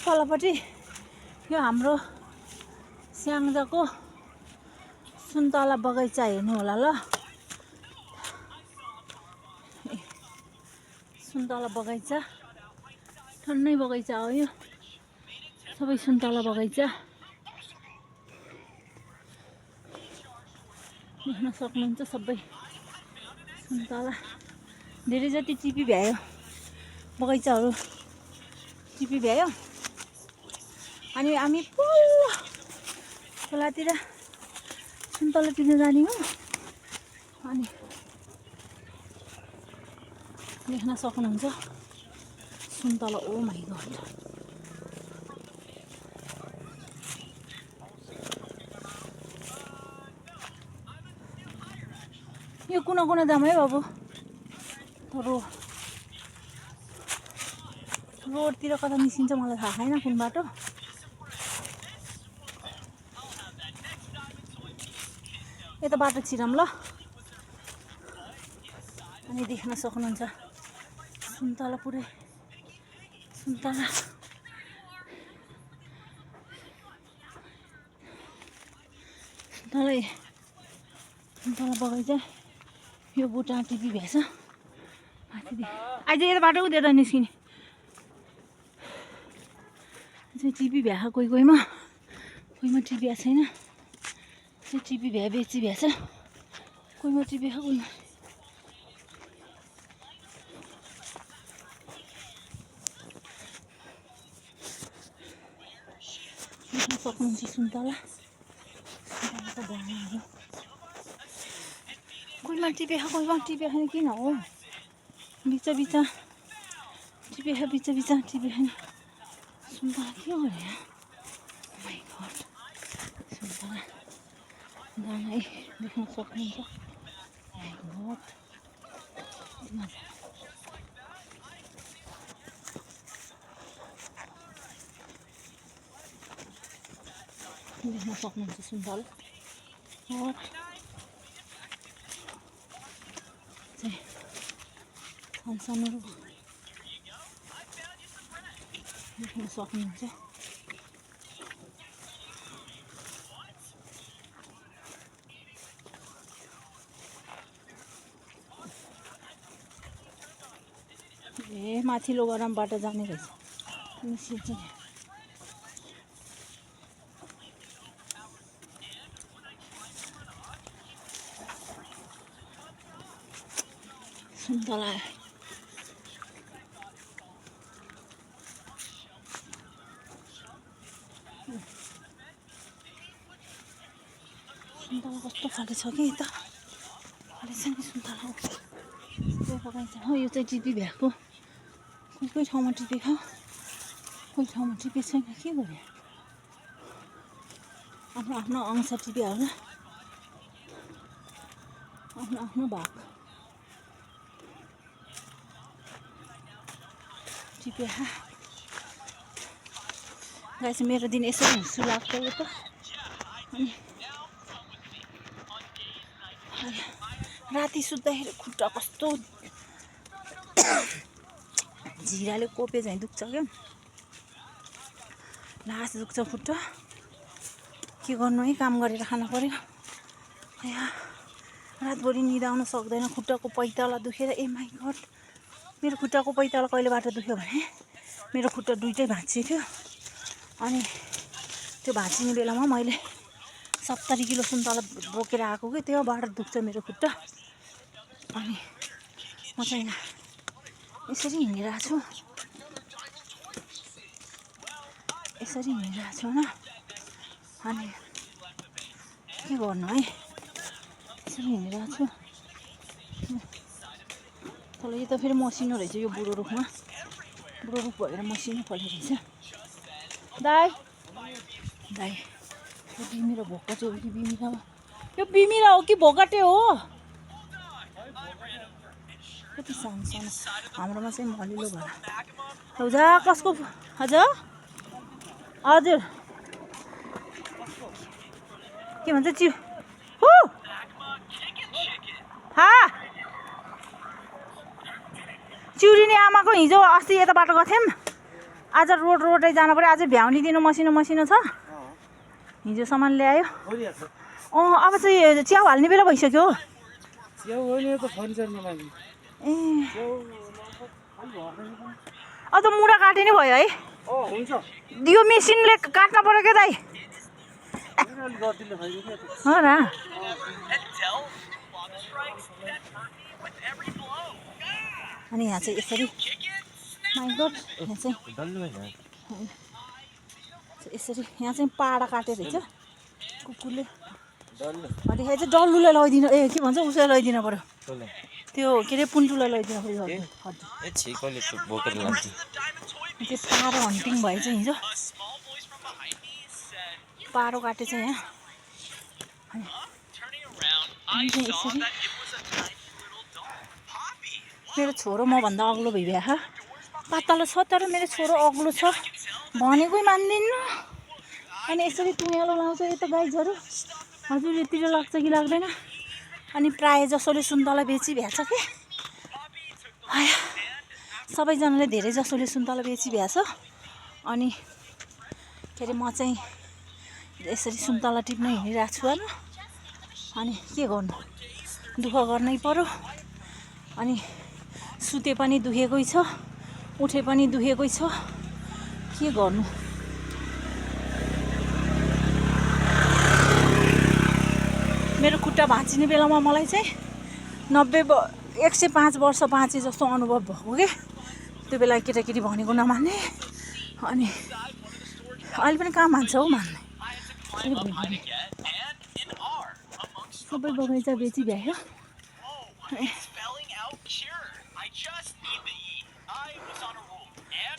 तलपट्टि यो हाम्रो स्याङ्जाको सुन्तला बगैँचा हेर्नु होला ल। सुन्तला बगैँचा ठन्नै बगैँचा हो यो, सबै सुन्तला बगैँचा देख्न सक्नुहुन्छ। सबै सुन्तला धेरै जति टिपी भ्यायो, बगैँचाहरू टिपी भ्यायो। अनि हामी पल्लो खोलातिर सुन्तला टिप्न जाने हो। अनि देख्न सक्नुहुन्छ सुन्तला। ओ माइ गॉड, यो कुना कुना जाम है बाबु। रोडतिर कता निस्किन्छ मलाई थाहा छैन कुन बाटो। यता बाटो छिराम ल। अनि देख्न सक्नुहुन्छ सुन्तला, पुरै सुन्तला। सुन्तला बगैँचा यो बुटा टिपी भ्याछ आज। यता बाटो उतिर निस्किने चाहिँ टिपी भ्या, कोहीमा टिपिया छैन। चाहिँ टिपी भ्या बेची भ्याछ, कोहीमा टिपी कोहीमा। देख्न सक्नुहुन्छ सुन्तला। सुन्तलाको दानाहरू कोहीमा टिपेख कोहीमा टिपेख किन हो। बिच टिपेख बिच टिपेख सुन्तला के हो अरे। माइ गॉड, सुन्तला दाना देख्न सक्नुहुन्छ। माइ गॉड, देख्न सक्नुहुन्छ सुन्तला। सानो देख्न सक्नुहुन्छ। ए माथिल्लो गरमबाट जाने रहेछ। सुन्तला कस्तो खाले छ कि यता खाले छ नि सुन्तला। बगैँचा हो यो चाहिँ टिपी भ्याएको। कोही ठाउँमा टिपेख, कोही ठाउँमा टिपे छैन। के गरे आफ्नो आफ्नो अंश टिप्यो होला, आफ्नो आफ्नो भाग टिप्यो। गाइस मेरो दिन यसरी हुस्सु लाग्छ यो त। अनि राति सुत्दाखेरि खुट्टा कस्तो झिराले कोपे झैँ दुख्छ क्या, लास दुख्छ खुट्टा। के गर्नु है, काम गरेर खानु पर्यो। रातभरि निदा आउन सक्दैन, खुट्टाको पैताला दुखेर। ए माइ गॉड, मेरो खुट्टाको पैताला कहिलेबाट दुख्यो भने मेरो खुट्टा दुइटै भाँचियो थियो। अनि त्यो भाँचिने बेलामा मैले 70 किलो सुन्तला बोकेर आएको कि त्योबाट दुख्छ मेरो खुट्टा। अनि म चाहिँ यसरी हिँडिरहेको छु, यसरी हिँडिरहेको छु न। अनि के गर्नु है, यसरी हिँडिरहेको छु। तर यो त फेरि मसिनो रहेछ, यो बुढो रुखमा बुढो रुख भएर मसिनो फल्यो रहेछ। दाइ यो बिमिरा भोकटे हो कि बिमिरा हो? यो बिमिरा हो कि भोकटे हो? कति सानो सानो, हाम्रोमा चाहिँ मलिलो भएर। जा कसको हजुर हजुर के भन्छ चिउ हो हा चिउरिने आमाको हिजो अस्ति यता बाटो गएको थियौँ। आज रोडै जानु पर्यो। आज भ्याउनी दिनु मसिनो छ। हिजोसम्म ल्यायो। अब चाहिँ च्याउ हाल्ने बेला भइसक्यो। ए अब त मुढा काटे नै भयो है। यो मेसिनले काट्न पर्यो क्या दाइ। हो र अनि यहाँ चाहिँ यसरी माइ गड यहाँ चाहिँ यसरी यहाँ चाहिँ पाडा काटेर रहेछ कुकुरले। अनि यहाँ चाहिँ डल्लुलाई लगाइदिनु ए के भन्छ उसलाई लगाइदिनु पर्यो। त्यो के अरे पुन्टुलाई लगाइदिनु पर्यो। त्यो पारो हन्टिङ भयो चाहिँ हिजो पारो काटेछ यहाँ। अनि चाहिँ यसरी मेरो छोरो मभन्दा अग्लो भइभ्या पातलो छ तर मेरो छोरो अग्लो छ भनेकै मान्दिनँ। अनि यसरी टुँगेलो लाउँछ यो त गाईहरू। हजुर यतिर लाग्छ कि लाग्दैन। अनि प्रायः जसोले सुन्तला बेचिभ्याछ कि सबैजनाले धेरै जसोले सुन्तला बेचिभ्याछ। अनि के अरे म चाहिँ यसरी सुन्तला टिप्न हिँडिरहेको छु होइन। अनि के गर्नु दुःख गर्नै पर्यो। अनि सुते पनि दुखेकै छ उठे पनि दुखेकै छ के गर्नु। मेरो खुट्टा भाँचिने बेलामा मलाई चाहिँ 105 वर्ष बाँचे जस्तो अनुभव भएको के। त्यो बेला केटाकेटी भनेको नमान्ने। अनि अहिले पनि कहाँ मान्छ हौ मान्ने। सबै बगैँचा बेचिभ्यायो।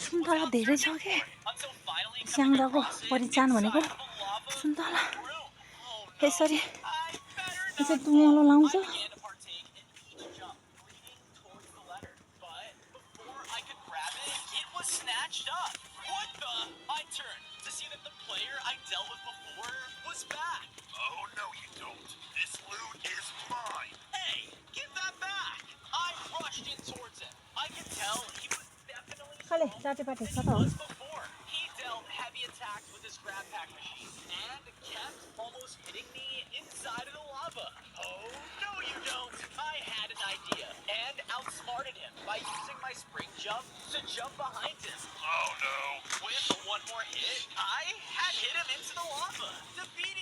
सुन्तला धेरै छ कि स्याङ्जाको परिचान भनेको सुन्तला यसरी टुँगेलो लाउँछ। खाले चाटेपाटे छ त हो।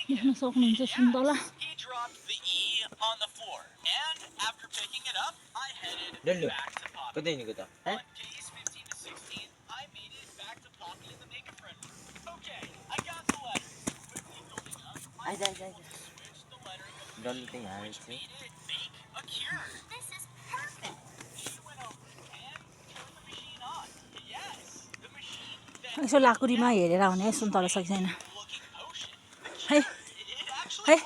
देख्न सक्नुहुन्छ सुन्तला कतै हिँडेको त डल्लो चाहिँ यहाँ आएछ। यसो लाकुरीमा हेरेर हुने सुन्तला छ कि छैन है है।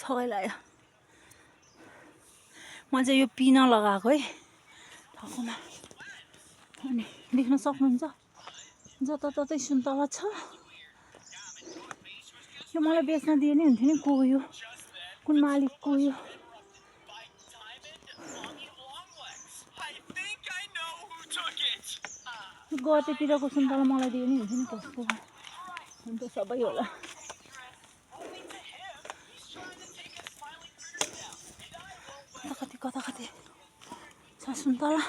सबै लाग्यो। म चाहिँ यो पिना लगाएको है टाउकोमा। अनि देख्न सक्नुहुन्छ जताततै सुन्तला छ। यो मलाई बेच्न दिए नै हुन्थ्यो नि। को यो कुन मालिक को यो। गतेतिरको सुन्तला मलाई दिए नै हुन्थ्यो नि कस्तो अन्त सबै होला। कता कति छ सुन्तला।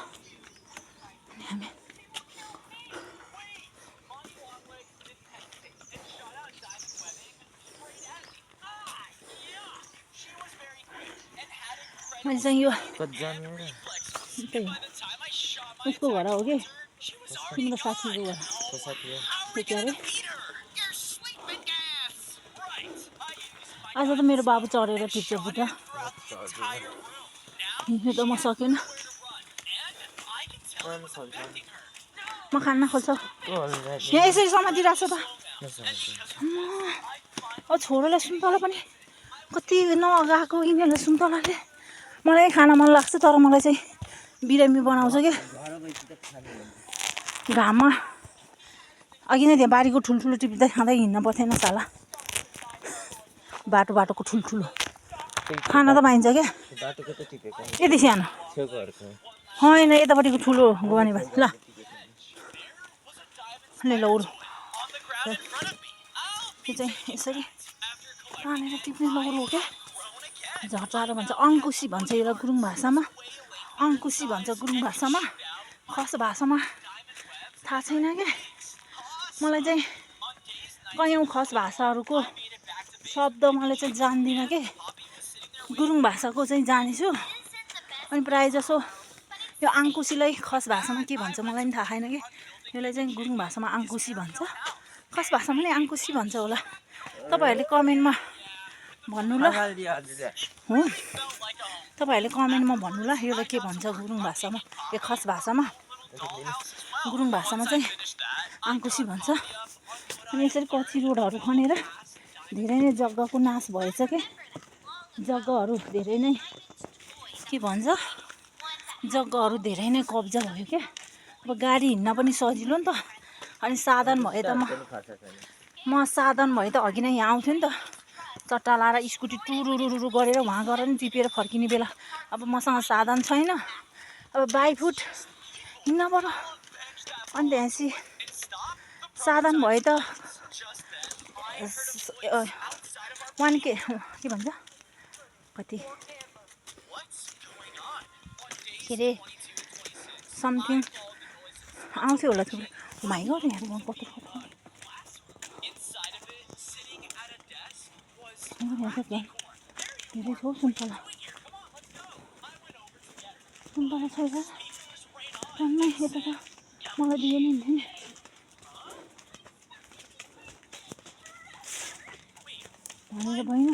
अनि हामी मैले चाहिँ यो उसको घर हो कि तिम्रो साथीको घर। त्यो के अरे आज त मेरो बाबु चढेर टिप्छ बुढा हिँड्नु त म सकेन म खान्न खोल्छ यहाँ यसरी समातिरहेको छ त अब छोरोलाई सुन्तला पनि कति नअगाएको यिनीहरूलाई सुन्तलाले मलाई खान मन लाग्छ तर मलाई चाहिँ बिरामी बनाउँछ क्या घाममा अघि नै त्यहाँ बारीको ठुल्ठुलो टिप्दै खाँदै हिँड्न पर्थेन साला बाटोको ठुल्ठुलो खाना त पाइन्छ क्या यति सानो होइन यतापट्टिको ठुलो गुवानी भाइ ल लौरो यो चाहिँ यसरी तानेर टिप्ने लौरो हो क्या झटारो भन्छ अङ्कुसी भन्छ यसलाई गुरुङ भाषामा अङ्कुसी भन्छ गुरुङ भाषामा खस भाषामा थाहा छैन क्या मलाई चाहिँ कयौँ खस भाषाहरूको शब्द मैले चाहिँ जान्दिनँ कि गुरुङ भाषाको चाहिँ जानेछु अनि प्रायः जसो यो आङ्कुसीलाई खस भाषामा के भन्छ मलाई पनि थाहा छैन कि यसलाई चाहिँ गुरुङ भाषामा आङ्कुसी भन्छ खस भाषामा नि आङ्कुसी भन्छ होला तपाईँहरूले कमेन्टमा भन्नु ल हो तपाईँहरूले कमेन्टमा भन्नु ल यसलाई के भन्छ गुरुङ भाषामा यो खस भाषामा गुरुङ भाषामा चाहिँ आङ्कुसी भन्छ अनि यसरी कच्ची रोडहरू खनेर धेरै नै जग्गाको नाश भएछ के जग्गाहरू धेरै नै के भन्छ जग्गाहरू धेरै नै कब्जा भयो क्या अब गाडी हिँड्न पनि सजिलो नि त अनि साधन भए त म साधन भए त अघि नै यहाँ आउँथ्यो नि त चट्टा लाएर स्कुटी टुरुरुरु गरेर वहाँ गएर नि टिपेर फर्किने बेला अब मसँग साधन छैन अब बाई फुट हिँड्न पर्यो अनि त्यहाँपछि साधन भए त वान के भन्छ कति के अरे समथिङ आउँथ्यो होला थुप्रै माइ गड यहाँ कस्तो धेरै छ सुन्तला सुन्तला छ टन्नै यता त मलाई दियो नि हुन्थ्यो नि भनेर भएन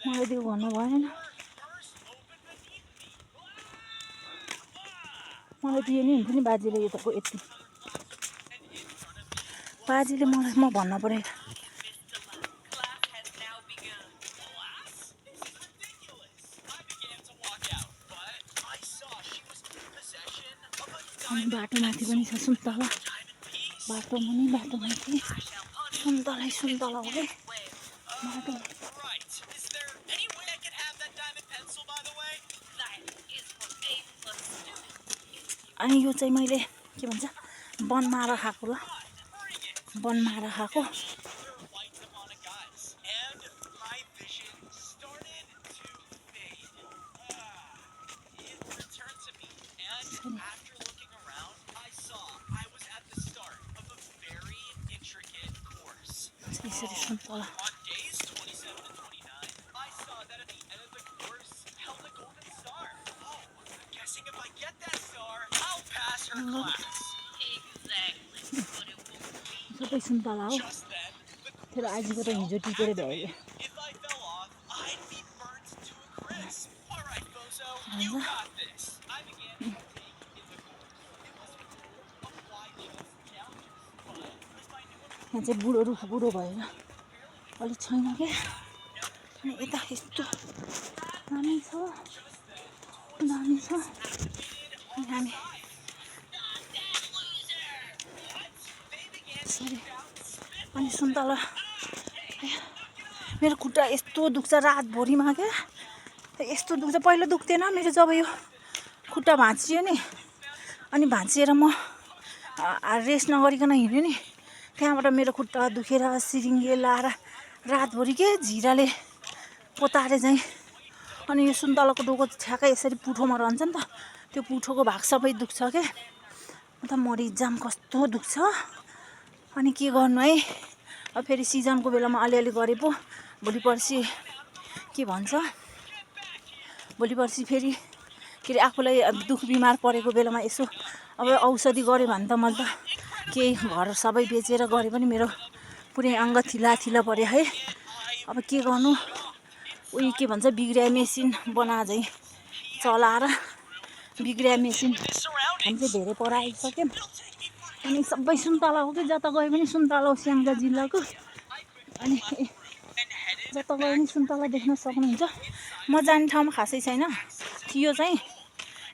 मलाई दियो भन्नु भएन मलाई दियो नि हुन्थ्यो नि बाजेले यताको यति बाजेले मलाई म भन्न पऱ्यो अनि बाटो माथि पनि छ सुन्तला बाटो मुनि बाटो माथि सुन्तलै सुन्तला हो क्या बाटो अनि यो चाहिँ मैले के भन्छ बनमारा खाएको ल बनमारा खाएको यसरी सुन्तला सबै सुन्तला हो तर आजको त हिजो टिपेर भ्यायो यहाँ चाहिँ बुढो रुख बुढो भएर अलिक छैन क्या अनि यता यस्तो दामी छ अनि हामी सरी अनि सुन्तला मेरो खुट्टा यस्तो दुख्छ रातभरिमा क्या यस्तो दुख्छ पहिला दुख्थेन मेरो जब यो खुट्टा भाँचियो नि अनि भाँचिएर म रेस्ट नगरिकन हिँड्यो नि त्यहाँबाट मेरो खुट्टा दुखेर सिरिङ्गे लाएर रातभरि के झिराले पोताएर चाहिँ अनि यो सुन्तलाको डोको ठ्याक्कै यसरी पुठोमा रहन्छ नि त त्यो पुठोको भाग सबै दुख्छ क्या अन्त मरिजाम कस्तो दुख्छ अनि के गर्नु है अब फेरि सिजनको बेलामा अलिअलि गरे पो भोलि पर्सि के भन्छ भोलि पर्सि फेरि के अरे आफूलाई दुख बिमार परेको बेलामा यसो अब औषधि गऱ्यो भने त मैले त केही घर सबै बेचेर गरे पनि मेरो पुरै अङ्ग थिला थिला पऱ्यो है अब के गर्नु उयो के भन्छ बिग्रिया मेसिन बना झैँ चलाएर बिग्रिया मेसिन हामी चाहिँ धेरै पर आइसक्यौँ अनि सबै सुन्तला हो कि जता गए पनि सुन्तला हो स्याङ्जा जिल्लाको अनि जता गए पनि सुन्तला देख्न सक्नुहुन्छ म जाने ठाउँमा खासै छैन थियो चाहिँ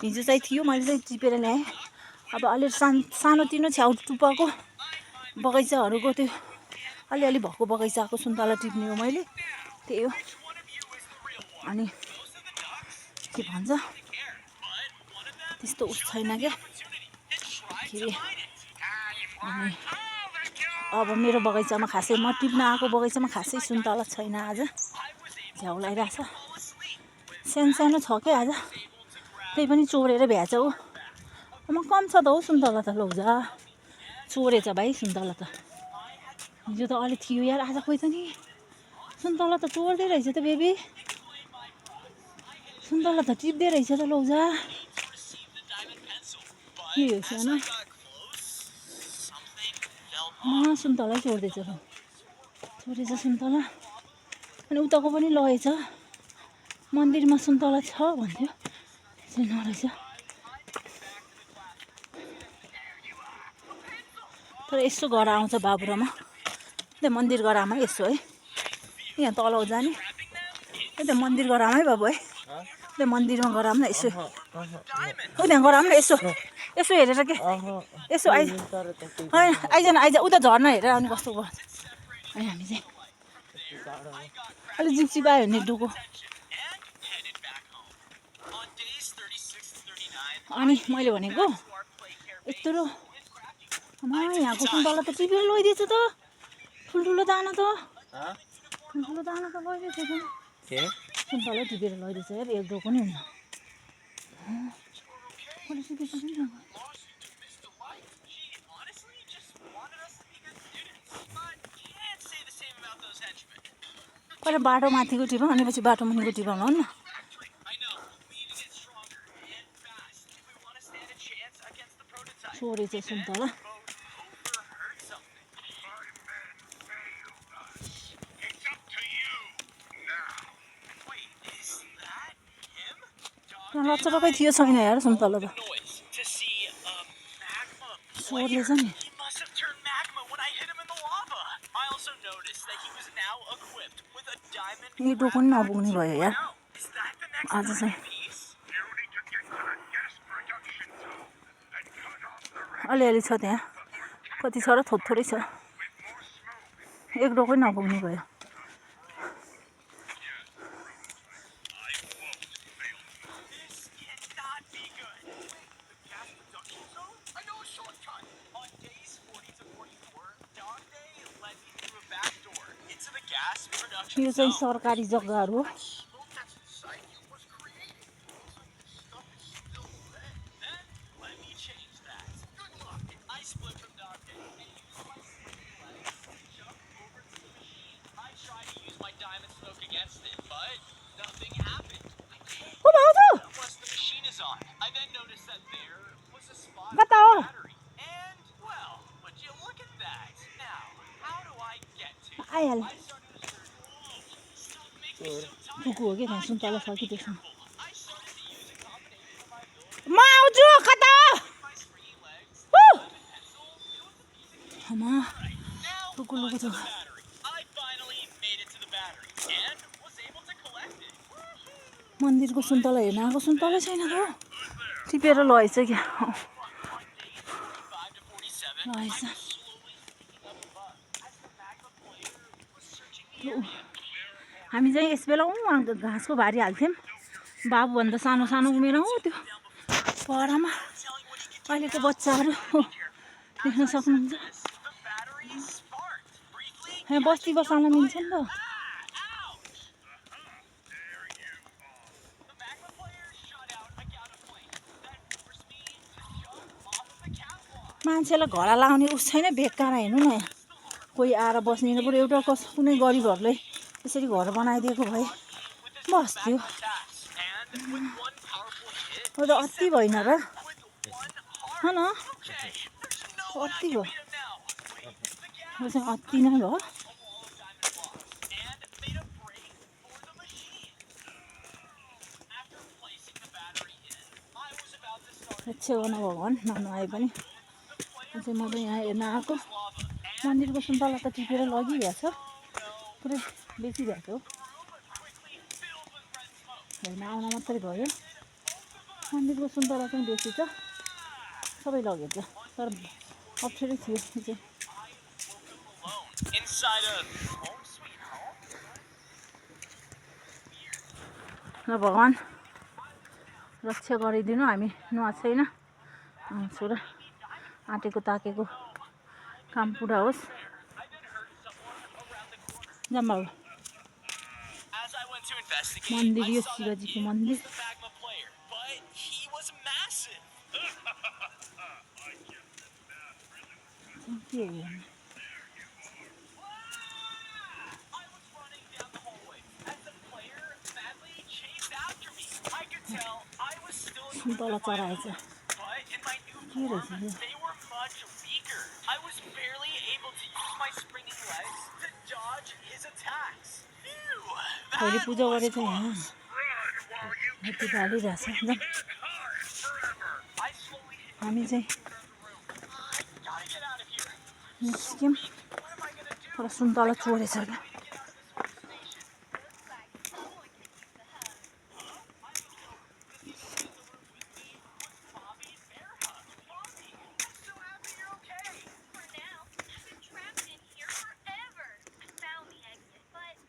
हिजो चाहिँ थियो मैले चाहिँ टिपेर ल्याएँ अब अलि सानोतिनो छ्याउ टुप्पाको बगैँचाहरूको त्यो अलिअलि भएको बगैँचाको सुन्तला टिप्ने हो मैले त्यही हो अनि के भन्छ त्यस्तो उस छैन क्या के अरे अनि अब मेरो बगैँचामा खासै म टिप्न आएको बगैँचामा खासै सुन्तला छैन आज झ्याउ लगाइरहेछ सानो छ क्या आज त्यही पनि चोरेर भ्याएछ हो म कम छ त हौ सुन्तला त लौजा चोरेछ भाइ सुन्तला त हिजो त अलिक थियो यार आज खोइ त नि सुन्तला त चोर्दै रहेछ त बेबी सुन्तला त टिप्दै रहेछ त लौजा के हो सानो सुन्तला चोर्दैछ त चोरेछ सुन्तला अनि उताको पनि लगेछ मन्दिरमा सुन्तला छ भन्थ्यो चाहिँ नरहेछ तर यसो घर आउँछ बाबुरामा त्यही मन्दिर गरामा यसो है यहाँ तल जाने त्यही मन्दिर गरामा है बाबु है त्यही मन्दिरमा गराम न यसो हो त्यहाँ गराम न यसो यसो हेरेर के यसो आइज उता झर्ना हेरेर अनि कस्तो गर्छ अनि हामी चाहिँ अलिक जिप्सी पायो भने डुको अनि मैले भनेको यत्रो यहाँको सुन्तला त टिपेर लैदिएछ त ठुल्ठुलो दाना त ठुल्ठुलो दाना त लैदिएछ त सुन्तला टिपेर लैदिएछ यार एक डो पनि हुन्न पहिला बाटो माथिको टिपाउँ अनि पछि बाटो मुनिको टिपाउनु हो नि चोरेछ सुन्तला लचरकै थियो छैन यार सुन्तला त चोरेछ नि यो डोको पनि नपुग्ने भयो यार आज चाहिँ अलिअलि छ त्यहाँ कति छ र थोरै छ एक डोको नपुग्ने भयो यो चाहिँ सरकारी जग्गाहरू हो कता हो आइहाल्यो कुकु हो कि त्यहाँ सुन्तला छ कि त्यसमा म आउँछु कता हो कुकु लुकु छ मन्दिरको सुन्तला हेर्न आएको सुन्तला छैन त हो टिपेर लगेछ क्या लगेछ हामी चाहिँ यस बेला घाँसको भारी हाल्थ्यौँ बाबुभन्दा सानो सानो उमेर हो त्यो पढामा अहिलेको बच्चाहरू देख्न सक्नुहुन्छ यहाँ बस्ती बसाल्न मिल्छ नि त मान्छेलाई घोडा लाउने उस छैन बेकार हेर्नु न कोही आएर बस्ने बरु एउटा कुनै गरिबहरूलाई त्यसरी घर बनाइदिएको भए बस्थ्यो त अति भएन र न अति भयो यो चाहिँ अति नै भयो रक्षा गर्न भगवान् ननुहाए पनि चाहिँ म त यहाँ हेर्न आएको मन्दिरको सुन्तला त टिपेर लगिरहेछ पुरै बेचिरहेछ हो हेर्न आउन मात्रै भयो मन्दिरको सुन्तला चाहिँ बेसी छ सबै लगेछ तर अप्ठ्यारै थियो यो चाहिँ ल भगवान् रक्षा गरिदिनु हामी नुहाएको छैन छोरा आँटेको ताकेको काम पुरा होस् जाम्बाबु मन्दिर यो शिवजीको मन्दिर के हो सुन्तला चढाएछ के रहेछ यो अहिले पूजा गरेछ यहाँ यति हालिरहेछ एकदम हामी चाहिँ निस्क्यौँ तर सुन्तला चोरेछ क्या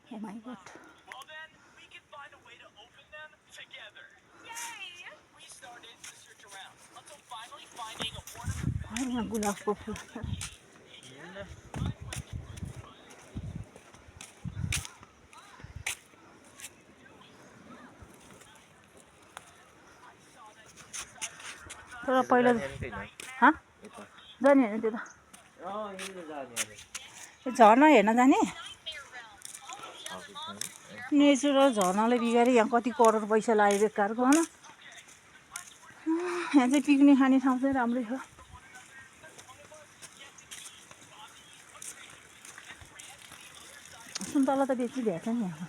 Oh my God. Well then, we can find a way to open them together. Yay! We started to search around until finally finding one of the गुलाबको फुल तर पहिला जाने होइन त्यो त झर्ना हेर्न जाने नेचुरल झर्नाले बिगारी यहाँ कति करोड पैसा लाग्यो बेकारको होइन यहाँ चाहिँ पिकनिक खाने ठाउँ चाहिँ राम्रै छ सुन्तला त बेचिरहेछ नि यहाँ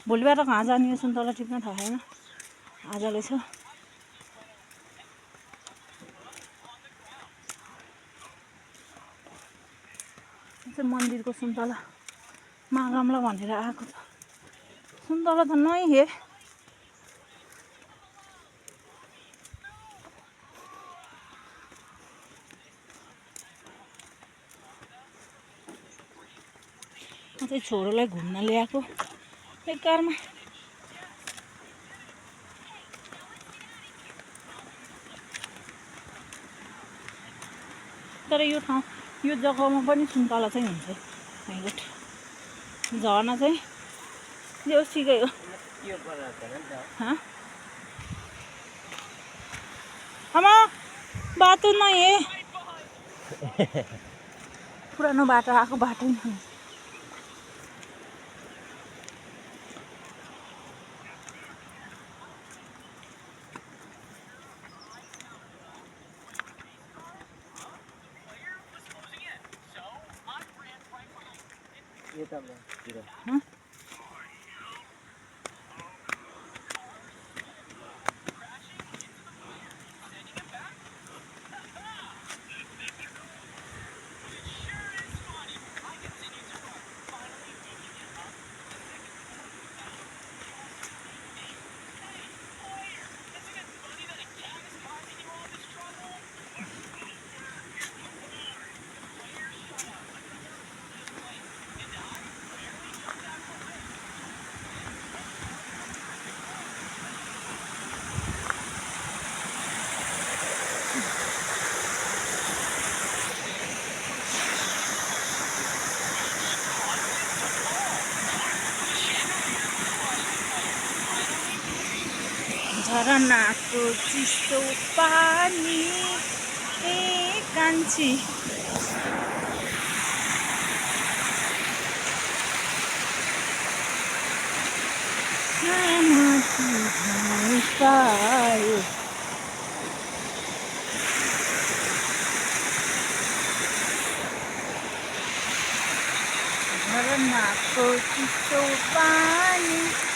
भोलिबाट कहाँ जाने यो सुन्तला टिप्न थाहा छैन आजले छ मन्दिरको सुन्तला मागामला भनेर आएको छ सुन्तला त नै हे म चाहिँ छोरोलाई घुम्न ल्याएको बेकारमा तर यो ठाउँ यो जग्गामा पनि सुन्तला चाहिँ हुन्छ माइगट झर्ना चाहिँ देउसीकै हो आमा बाटो नै हे पुरानो बाटो आएको बाटो नै झरनाको चिसो पानी ए कान्छी झरनाको चिसो पानी